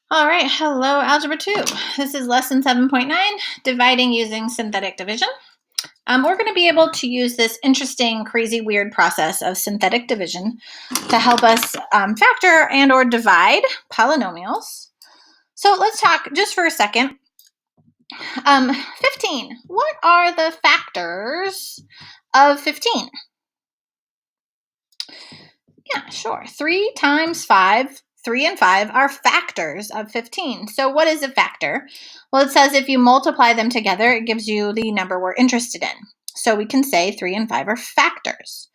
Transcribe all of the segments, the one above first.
All right, hello, Algebra 2. This is lesson 7.9, dividing using synthetic division. We're going to be able to use this interesting, crazy, weird process of synthetic division to help us factor and or divide polynomials. So let's talk just for a second. 15. What are the factors of 15? Yeah, sure. 3 times 5. 3 and 5 are factors of 15. So what is a factor? Well, it says if you multiply them together, it gives you the number we're interested in. So we can say 3 and 5 are factors.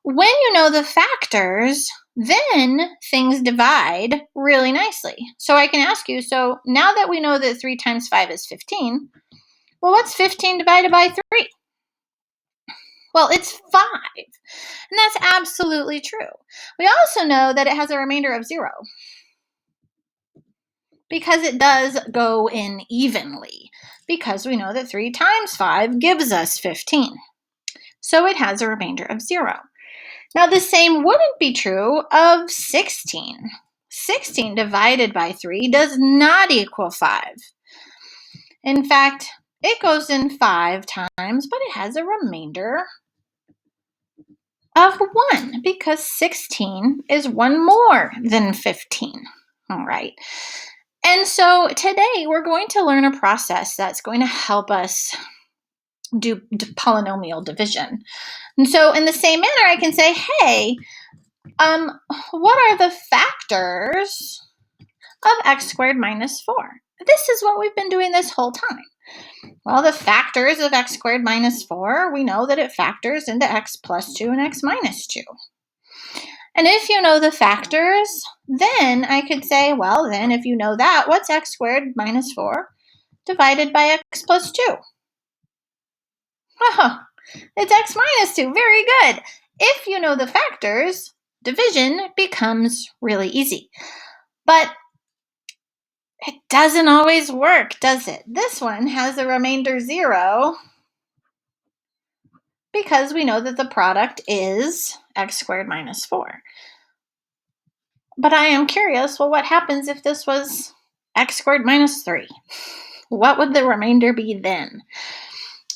When you know the factors, then things divide really nicely. So I can ask you, so now that we know that 3 times 5 is 15, well, what's 15 divided by 3? Well, it's 5. And that's absolutely true. We also know that it has a remainder of 0 because it does go in evenly, because we know that 3 times 5 gives us 15. So it has a remainder of 0. Now, the same wouldn't be true of 16. 16 divided by 3 does not equal 5. In fact, it goes in 5 times, but it has a remainder of 1 because 16 is 1 more than 15. All right. And so today we're going to learn a process that's going to help us do polynomial division. And so in the same manner, I can say, hey, what are the factors of x squared minus 4? This is what we've been doing this whole time. Well, the factors of x squared minus 4, we know that it factors into x plus 2 and x minus 2. And if you know the factors, then I could say, well, then if you know that, what's x squared minus 4 divided by x plus 2? Oh, it's x minus 2. Very good. If you know the factors, division becomes really easy. But it doesn't always work, does it? This one has a remainder 0 because we know that the product is x squared minus 4. But I am curious, well, what happens if this was x squared minus 3? What would the remainder be then?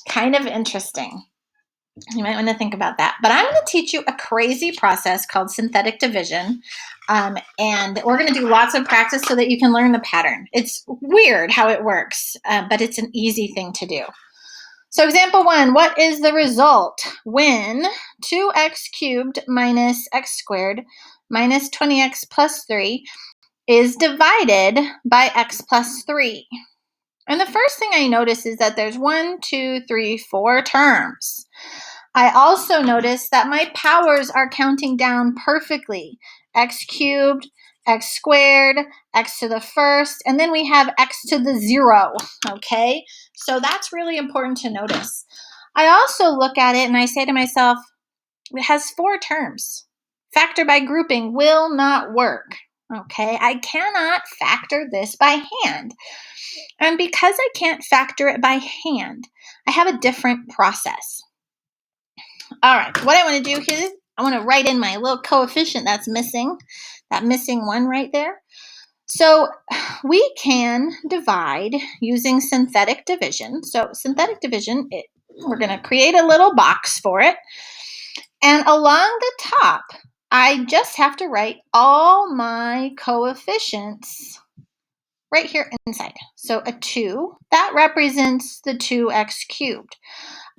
Kind of interesting. You might want to think about that. But I'm going to teach you a crazy process called synthetic division. And we're going to do lots of practice so that you can learn the pattern. It's weird how it works, but it's an easy thing to do. So example 1, what is the result when 2x cubed minus x squared minus 20x plus 3 is divided by x plus 3? And the first thing I notice is that there's 1, 2, 3, 4 terms. I also notice that my powers are counting down perfectly. X cubed, x squared, x to the first, and then we have x to the 0, okay? So that's really important to notice. I also look at it and I say to myself, it has 4 terms. Factor by grouping will not work, okay? I cannot factor this by hand. And because I can't factor it by hand, I have a different process. All right, what I want to do here, I want to write in my little coefficient that's missing, that missing 1 right there. So we can divide using synthetic division. So synthetic division, we're going to create a little box for it. And along the top, I just have to write all my coefficients right here inside. So a 2, that represents the 2x cubed.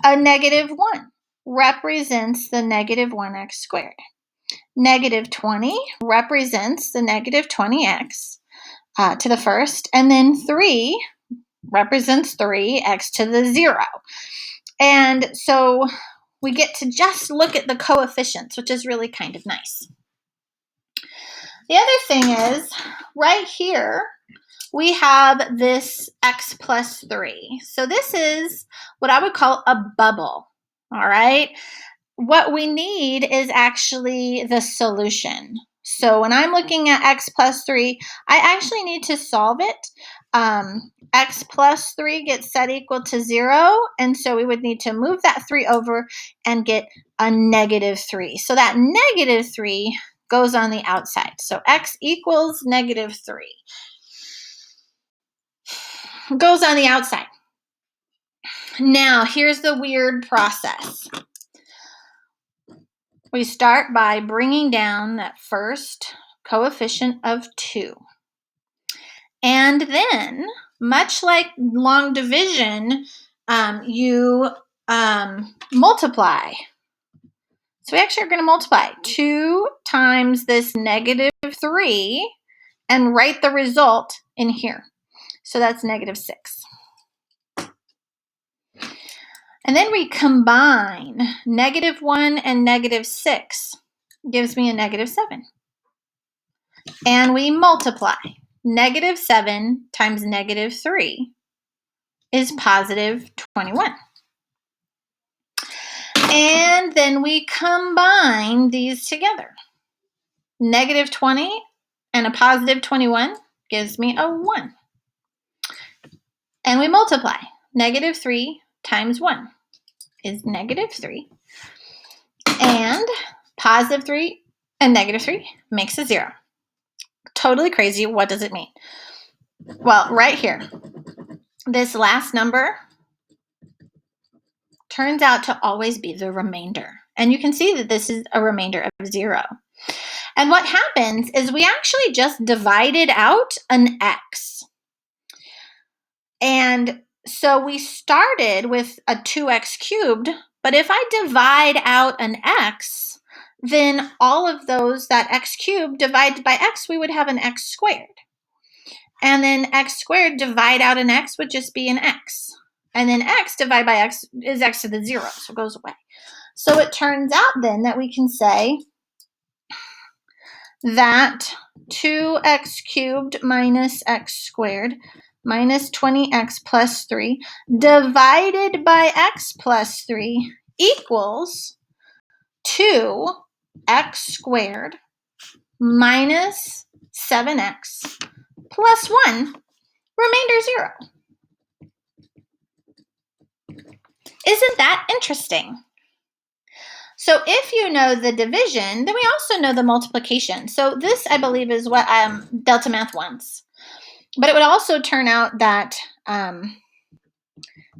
A negative 1 represents the negative 1x squared. Negative 20 represents the negative 20x to the first. And then 3 represents 3x to the 0. And so we get to just look at the coefficients, which is really kind of nice. The other thing is, right here, we have this x plus 3. So this is what I would call a bubble, all right? What we need is actually the solution. So when I'm looking at x plus 3, I actually need to solve it. X plus 3 gets set equal to 0, and so we would need to move that 3 over and get a negative 3. So that negative 3 goes on the outside. So x equals negative 3. goes on the outside. Now, here's the weird process. We start by bringing down that first coefficient of 2. And then, much like long division, you multiply. So we actually are going to multiply 2 times this negative 3 and write the result in here. So that's negative 6. And then we combine negative 1 and negative 6. Gives me a negative 7. And we multiply. Negative 7 times negative 3 is positive 21. And then we combine these together. Negative 20 and a positive 21 gives me a 1. And we multiply. Negative 3 times 1 is negative 3. And positive 3 and negative 3 makes a 0. Totally crazy. What does it mean? Well, right here, this last number turns out to always be the remainder. And you can see that this is a remainder of 0. And what happens is we actually just divided out an x. And so we started with a 2x cubed, but if I divide out an x, then all of those, that x cubed divided by x, we would have an x squared. And then x squared divide out an x would just be an x. And then x divided by x is x to the 0, so it goes away. So it turns out then that we can say that 2x cubed minus x squared minus 20x plus 3 divided by x plus 3 equals 2x squared minus 7x plus 1, remainder 0. Isn't that interesting? So if you know the division, then we also know the multiplication. So this, I believe, is what Delta Math wants. But it would also turn out that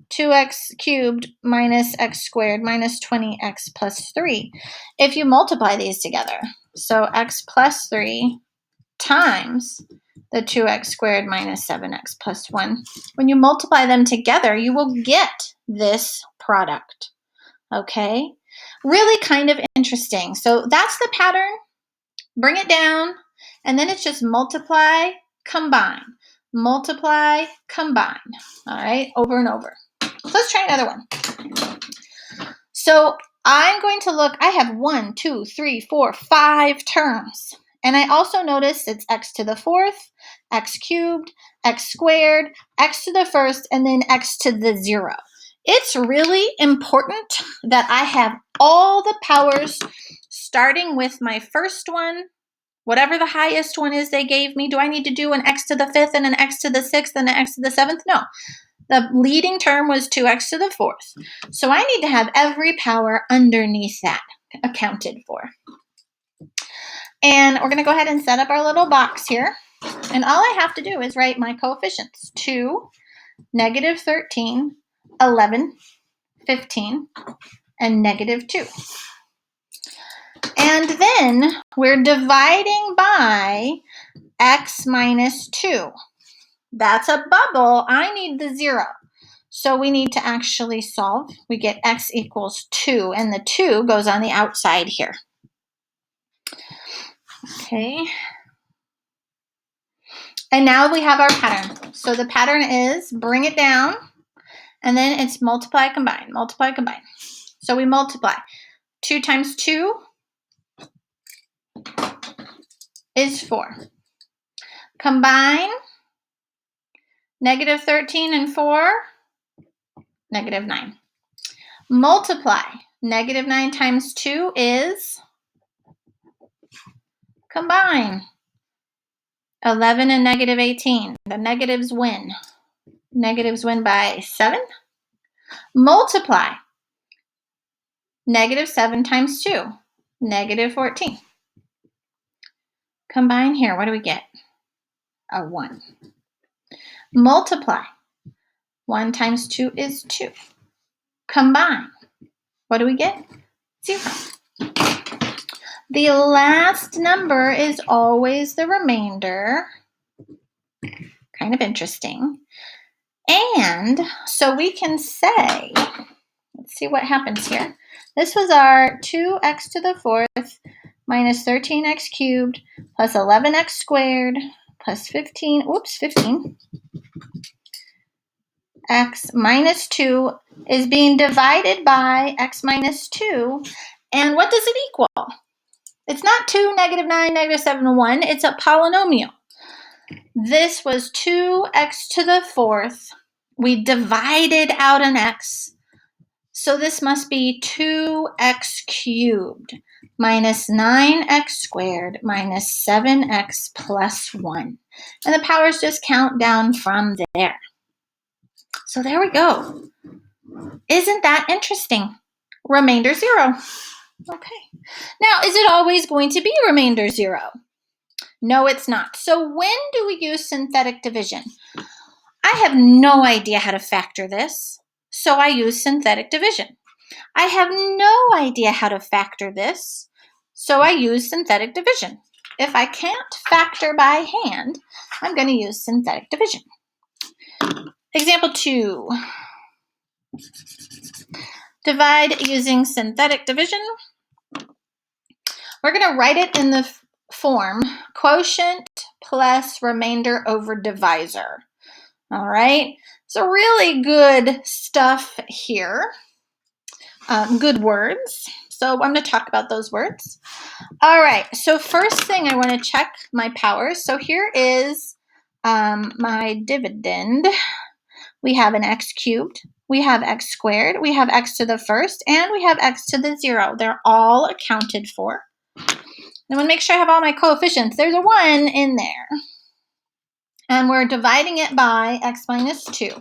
2x cubed minus x squared minus 20x plus 3, if you multiply these together, so x plus 3 times the 2x squared minus 7x plus 1, when you multiply them together, you will get this product. Okay? Really kind of interesting. So that's the pattern. Bring it down, and then it's just multiply, combine. Multiply, combine. All right, over and over. So let's try another one. So I'm going to look, I have 1, 2, 3, 4, 5 terms. And I also notice it's x to the 4th, x cubed, x squared, x to the 1st, and then x to the 0. It's really important that I have all the powers starting with my first one, whatever the highest one is they gave me. Do I need to do an x to the 5th and an x to the 6th and an x to the 7th? No. The leading term was 2x to the 4th. So I need to have every power underneath that accounted for. And we're going to go ahead and set up our little box here. And all I have to do is write my coefficients. 2, negative 13, 11, 15, and negative 2. And then we're dividing by x minus 2. That's a bubble. I need the 0. So we need to actually solve. We get x equals 2, and the 2 goes on the outside here. Okay. And now we have our pattern. So the pattern is bring it down, and then it's multiply, combine, multiply, combine. So we multiply. 2 times 2 is 4. Combine negative 13 and 4, negative 9. Multiply. Negative 9 times 2 is combine. 11 and negative 18. The negatives win. Negatives win by 7. Multiply. Negative 7 times 2. Negative 14. Combine here. What do we get? A 1. Multiply. 1 times 2 is 2. Combine. What do we get? 0. The last number is always the remainder. Kind of interesting. And so we can say, let's see what happens here. This was our 2x to the 4th minus 13x cubed plus 11x squared plus 15 x minus 2 is being divided by x minus 2. And what does it equal? It's not 2, negative 9, negative 7, 1. It's a polynomial. This was 2x to the 4th. We divided out an x. So this must be 2x cubed minus 9x squared minus 7x plus 1. And the powers just count down from there. So there we go. Isn't that interesting? Remainder 0. Okay. Now, is it always going to be remainder 0? No, it's not. So when do we use synthetic division? I have no idea how to factor this, so I use synthetic division. I have no idea how to factor this, so I use synthetic division. If I can't factor by hand, I'm going to use synthetic division. Example 2. Divide using synthetic division. We're going to write it in the form quotient plus remainder over divisor. All right, so really good stuff here. Good words. So I'm going to talk about those words. All right, so first thing I want to check my powers. So here is my dividend. We have an x cubed, we have x squared, we have x to the 1st, and we have x to the 0. They're all accounted for. I want to make sure I have all my coefficients. There's a 1 in there. And we're dividing it by x minus 2.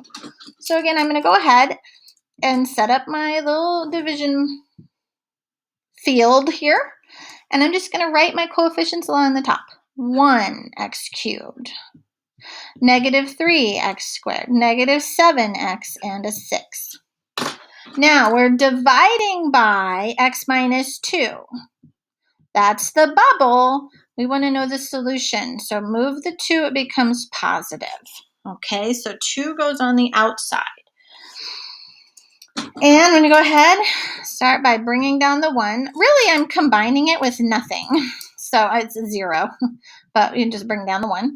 So again, I'm going to go ahead and set up my little division field here. And I'm just going to write my coefficients along the top. 1x cubed, negative 3x squared, negative 7x, and a 6. Now we're dividing by x minus 2. That's the bubble. We want to know the solution. So move the 2, it becomes positive. Okay, so 2 goes on the outside. And I'm going to go ahead, start by bringing down the 1. Really, I'm combining it with nothing. So it's a 0, but you can just bring down the 1.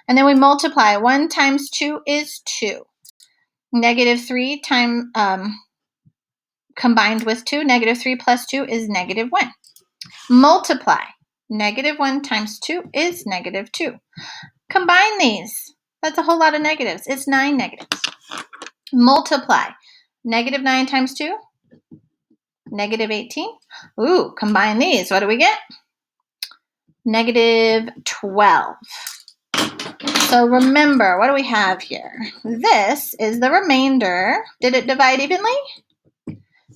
And then we multiply. 1 times 2 is 2. Negative 3 combined with 2. Negative 3 plus 2 is negative 1. Multiply. Negative 1 times 2 is negative 2. Combine these. That's a whole lot of negatives. It's 9 negatives. Multiply. Negative 9 times 2, negative 18. Ooh, combine these. What do we get? Negative 12. So remember, what do we have here? This is the remainder. Did it divide evenly?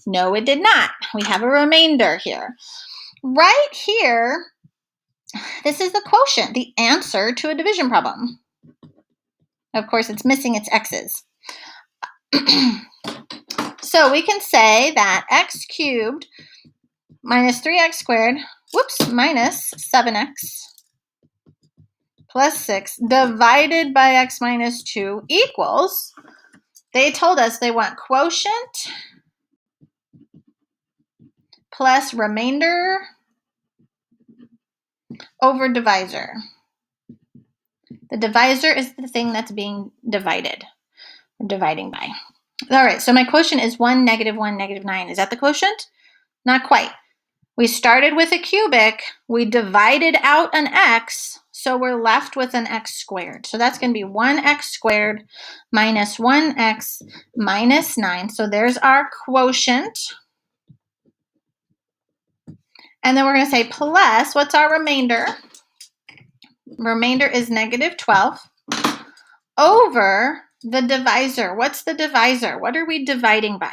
No, it did not. We have a remainder here. Right here, this is the quotient, the answer to a division problem. Of course, it's missing its x's. So we can say that x cubed minus 3x squared, minus 7x plus 6 divided by x minus 2 equals, they told us they want quotient plus remainder over divisor. The divisor is the thing that's being divided, or dividing by. All right, so my quotient is 1, negative 1, negative 9. Is that the quotient? Not quite. We started with a cubic. We divided out an x, so we're left with an x squared. So that's going to be 1x squared minus 1x minus 9. So there's our quotient. And then we're going to say plus, what's our remainder? Remainder is negative 12 over the divisor. What's the divisor? What are we dividing by?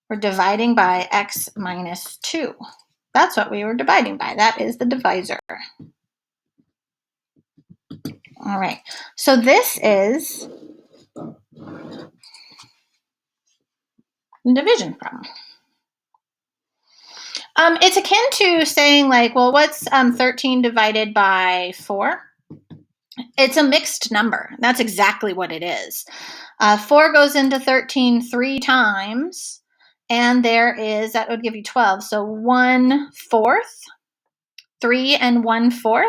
We're dividing by x minus 2. That's what we were dividing by. That is the divisor. All right. So this is division problem. It's akin to saying like, well, what's 13 divided by 4? It's a mixed number. That's exactly what it is. 4 goes into 13 3 times, and that would give you 12. So 1/4, 3 and 1/4.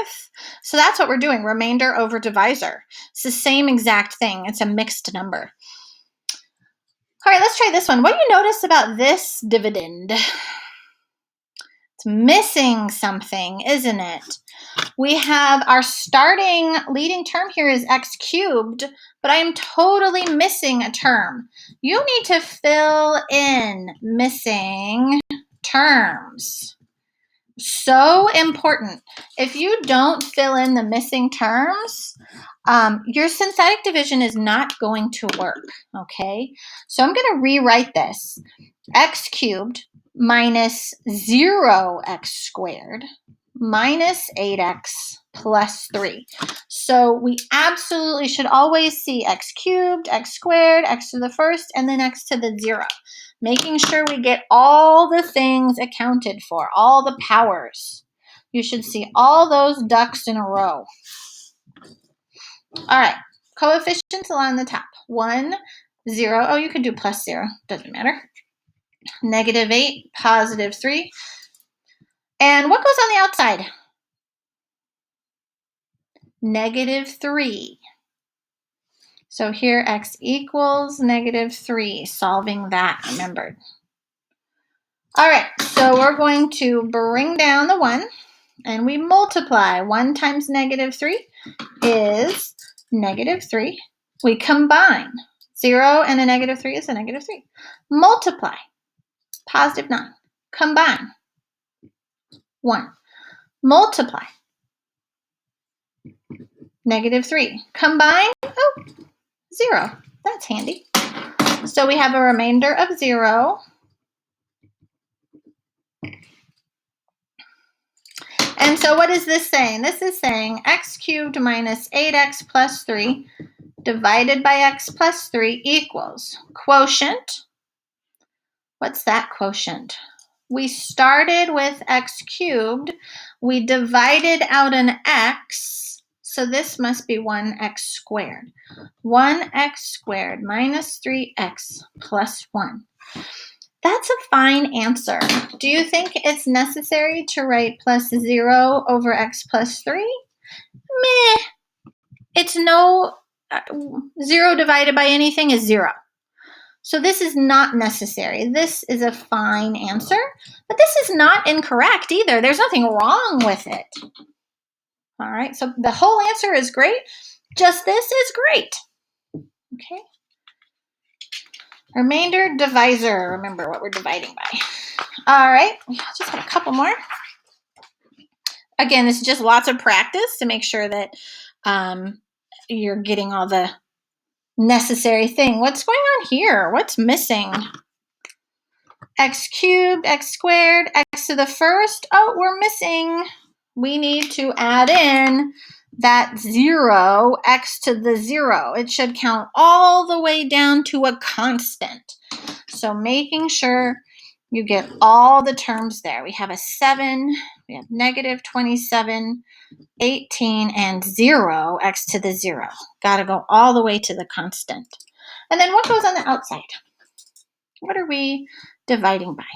So that's what we're doing, remainder over divisor. It's the same exact thing. It's a mixed number. All right, let's try this one. What do you notice about this dividend? It's missing something, isn't it? We have our starting leading term here is x cubed, but I am totally missing a term. You need to fill in missing terms. So important. If you don't fill in the missing terms, your synthetic division is not going to work, okay? So I'm going to rewrite this. X cubed minus 0x squared minus 8x plus 3. So we absolutely should always see x cubed, x squared, x to the first, and then x to the 0. Making sure we get all the things accounted for, all the powers. You should see all those ducks in a row. All right, coefficients along the top. 1, 0. Oh, you could do plus 0. Doesn't matter. -8, positive 3. And what goes on the outside? -3. So here x equals -3, solving that, remembered. All right, so we're going to bring down the 1, and we multiply. 1 times -3 is -3. We combine. 0 and a -3 is a -3. Multiply. Positive 9. Combine. 1. Multiply. -3. Combine. Oh, 0. That's handy. So we have a remainder of 0. And so what is this saying? This is saying x cubed minus 8x plus 3 divided by x plus 3 equals quotient. What's that quotient? We started with x cubed. We divided out an x. So this must be 1x squared. 1x squared minus 3x plus 1. That's a fine answer. Do you think it's necessary to write plus 0 over x plus 3? Meh. It's no 0 divided by anything is 0. So this is not necessary. This is a fine answer, but this is not incorrect either. There's nothing wrong with it. All right, so the whole answer is great. Just this is great. Okay. Remainder divisor. Remember what we're dividing by. All right, just have a couple more. Again, this is just lots of practice to make sure that you're getting all the necessary thing. What's going on here? What's missing? X cubed, x squared, x to the first. Oh, we're missing. We need to add in that 0, x to the 0. It should count all the way down to a constant. So making sure you get all the terms there. We have a 7, we have -27, 18, and 0, x to the 0. Got to go all the way to the constant. And then what goes on the outside? What are we dividing by?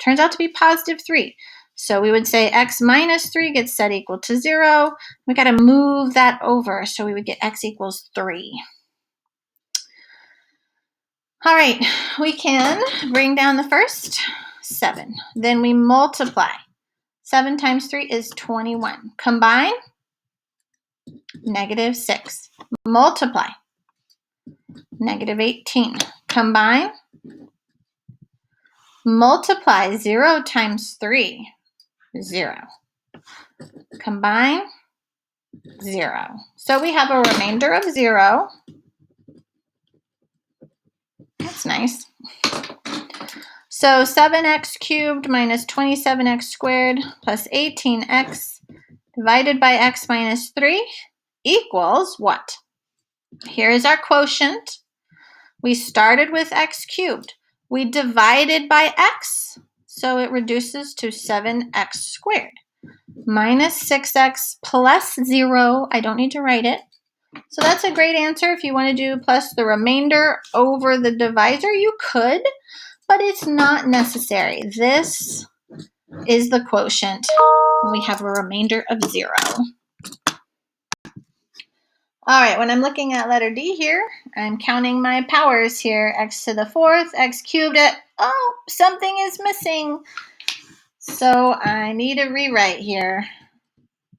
Turns out to be positive 3. So we would say x minus 3 gets set equal to 0. We got to move that over. So we would get x equals 3. All right, we can bring down the first 7. Then we multiply. 7 times 3 is 21. Combine. -6. Multiply. -18. Combine. Multiply. 0 times 3. 0. Combine. 0. So we have a remainder of 0. That's nice. So 7x cubed minus 27x squared plus 18x divided by x minus 3 equals what? Here is our quotient. We started with x cubed. We divided by x, so it reduces to 7x squared. Minus 6x plus 0. I don't need to write it. So that's a great answer. If you want to do plus the remainder over the divisor, you could, but it's not necessary. This is the quotient. We have a remainder of 0. All right, when I'm looking at letter D here, I'm counting my powers here. X to the 4th, x cubed. Oh, something is missing. So I need a rewrite here.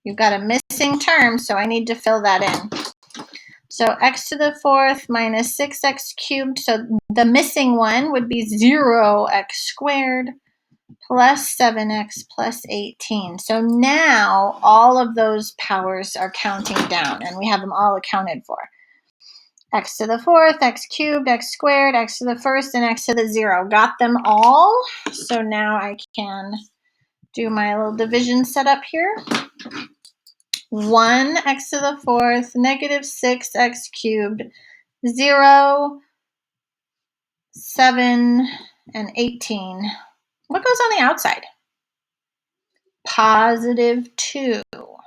You've got a missing term, so I need to fill that in. So x to the 4th minus 6x cubed. So the missing one would be 0x squared plus 7x plus 18. So now all of those powers are counting down, and we have them all accounted for. X to the 4th, x cubed, x squared, x to the 1st, and x to the 0. Got them all. So now I can do my little division setup here. 1 x to the 4th, negative 6x cubed, 0, 7, and 18. What goes on the outside? Positive 2. All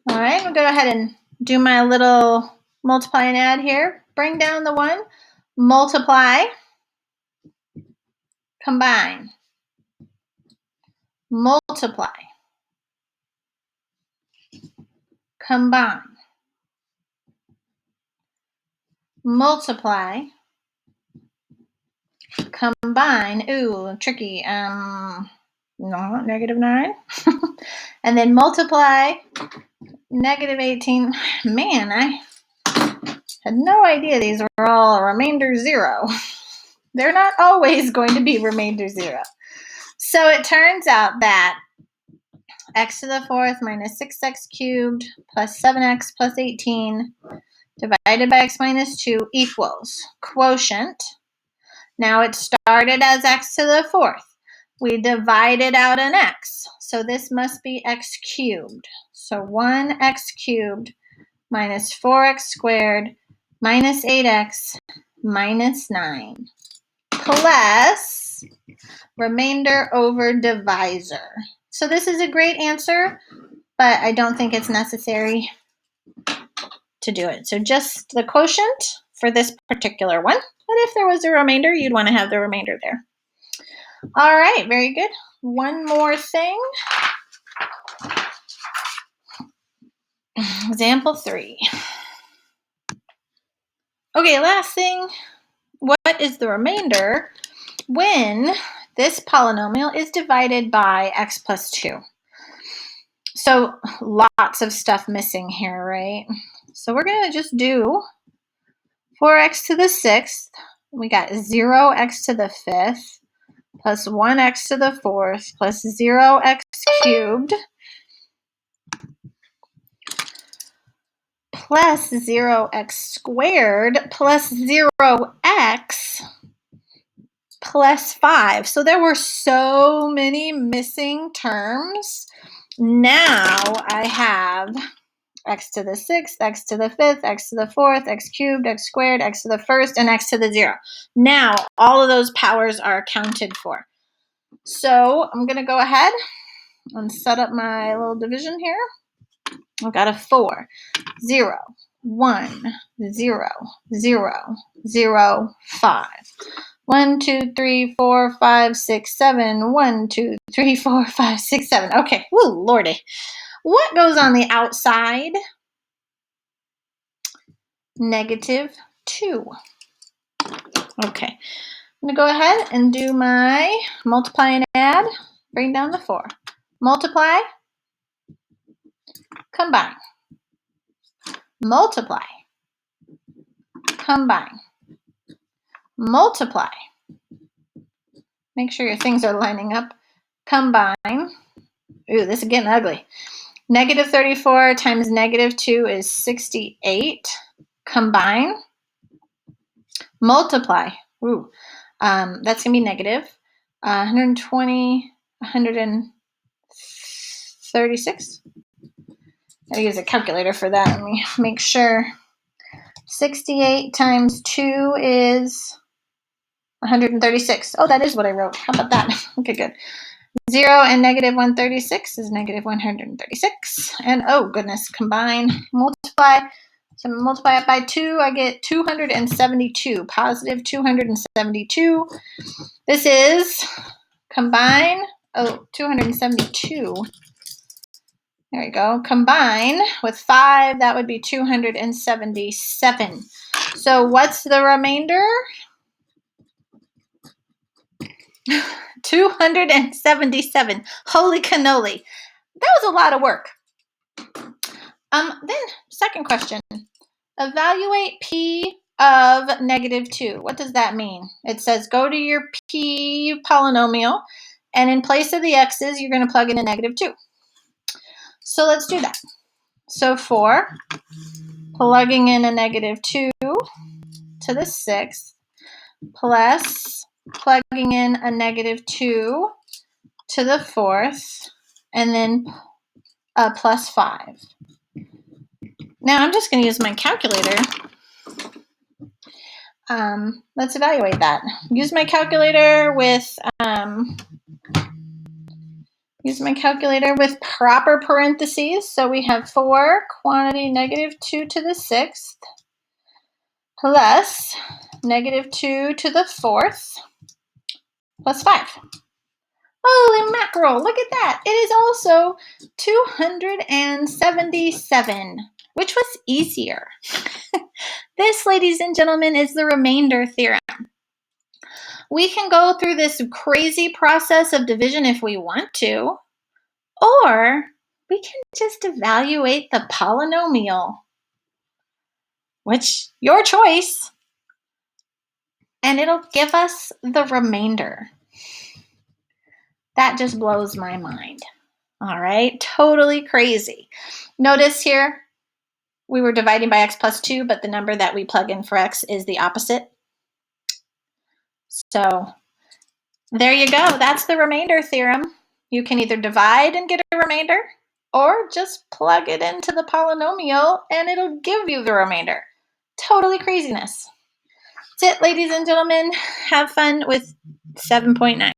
right, we'll go ahead and do my little multiply and add here. Bring down the 1, multiply, combine, multiply, combine, multiply, combine. Ooh, tricky. No, negative 9. And then multiply, negative 18. Man, I had no idea these were all remainder 0. They're not always going to be remainder 0. So it turns out that x to the 4th minus 6x cubed plus 7x plus 18 divided by x minus 2 equals quotient. Now it started as x to the 4th. We divided out an x, so this must be x cubed. So 1x cubed minus 4x squared minus 8x minus 9 plus remainder over divisor. So this is a great answer, but I don't think it's necessary to do it. So just the quotient for this particular one. But if there was a remainder, you'd want to have the remainder there. All right, very good. One more thing. Example 3. Okay, last thing. What is the remainder when this polynomial is divided by x plus 2? So lots of stuff missing here, right? So we're going to just do 4x to the 6th. We got 0x to the 5th plus 1x to the 4th plus 0x cubed plus 0x squared plus 0x plus 5. So there were so many missing terms. Now I have x to the 6th, x to the 5th, x to the 4th, x cubed, x squared, x to the 1st, and x to the 0. Now all of those powers are accounted for. So I'm going to go ahead and set up my little division here. I've got a 4, 0, 1, 0, 0, 0, 5. 1, 2, 3, 4, 5, 6, 7. 1, 2, 3, 4, 5, 6, 7. Okay, woo, lordy. What goes on the outside? Negative 2. Okay, I'm going to go ahead and do my multiply and add. Bring down the 4. Multiply, combine. Multiply, combine. Multiply. Make sure your things are lining up. Combine. Ooh, this is getting ugly. Negative 34 times negative 2 is 68. Combine. Multiply. Ooh, that's going to be negative. 120, 136. I use a calculator for that. Let me make sure. 68 times 2 is 136. Oh, that is what I wrote. How about that? Okay, good. 0 and negative 136 is negative 136. And oh goodness, combine, multiply. So multiply it by 2, I get 272, positive 272. This is combine, 272. There we go. Combine with 5, that would be 277. So what's the remainder? 277. Holy cannoli. That was a lot of work. Then second question. Evaluate P of negative 2. What does that mean? It says go to your P polynomial, and in place of the x's, you're going to plug in a negative 2. So let's do that. So for plugging in a negative 2 to the 6th plus plugging in a negative 2 to the 4th, and then plus 5. Now I'm just going to use my calculator. Let's evaluate that. Use my calculator with proper parentheses. So we have 4 quantity negative 2 to the 6th plus negative 2 to the 4th plus 5. Holy mackerel, look at that. It is also 277, which was easier. This, ladies and gentlemen, is the remainder theorem. We can go through this crazy process of division if we want to, or we can just evaluate the polynomial, which your choice, and it'll give us the remainder. That just blows my mind. All right, totally crazy. Notice here, we were dividing by x plus 2, but the number that we plug in for x is the opposite. So there you go. That's the remainder theorem. You can either divide and get a remainder, or just plug it into the polynomial and it'll give you the remainder. Totally craziness. That's it, ladies and gentlemen. Have fun with 7.9.